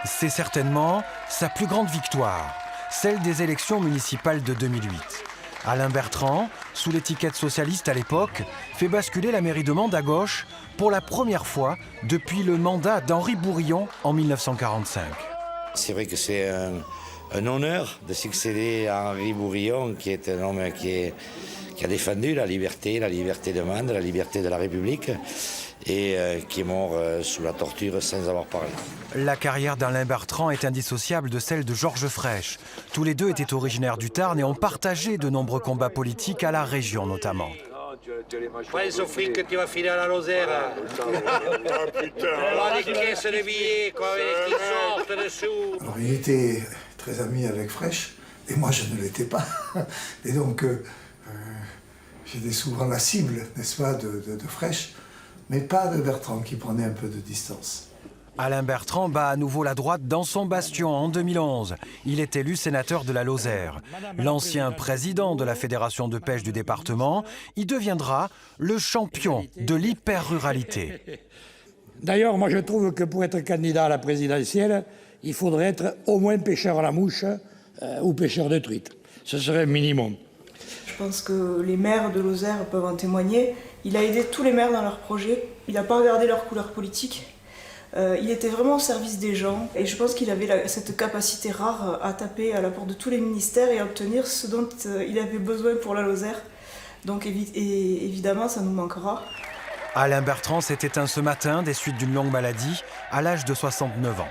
C'est certainement sa plus grande victoire, celle des élections municipales de 2008. Alain Bertrand, sous l'étiquette socialiste à l'époque, fait basculer la mairie de Mende à gauche pour la première fois depuis le mandat d'Henri Bourillon en 1945. C'est vrai que c'est un honneur de succéder à Henri Bourillon, qui est un homme qui a défendu la liberté de Mende, la liberté de la République, et qui est mort sous la torture sans avoir parlé. La carrière d'Alain Bertrand est indissociable de celle de Georges Frêche. Tous les deux étaient originaires du Tarn et ont partagé de nombreux combats politiques à la région notamment. Pense au fric que tu vas filer à la Lozère. On a des caisses de billets, quoi, avec qui sortent dessous. Alors, il était très ami avec Frêche, et moi je ne l'étais pas. Et donc, j'étais souvent la cible, n'est-ce pas, de Frêche, mais pas de Bertrand, qui prenait un peu de distance. Alain Bertrand bat à nouveau la droite dans son bastion en 2011. Il est élu sénateur de la Lozère. L'ancien président de la Fédération de pêche du département y deviendra le champion de l'hyper-ruralité. D'ailleurs, moi je trouve que pour être candidat à la présidentielle, il faudrait être au moins pêcheur à la mouche ou pêcheur de truite. Ce serait le minimum. Je pense que les maires de Lozère peuvent en témoigner. Il a aidé tous les maires dans leurs projets. Il n'a pas regardé leur couleur politique. Il était vraiment au service des gens et je pense qu'il avait cette capacité rare à taper à la porte de tous les ministères et à obtenir ce dont il avait besoin pour la Lozère. Donc évidemment, ça nous manquera. Alain Bertrand s'est éteint ce matin des suites d'une longue maladie à l'âge de 69 ans.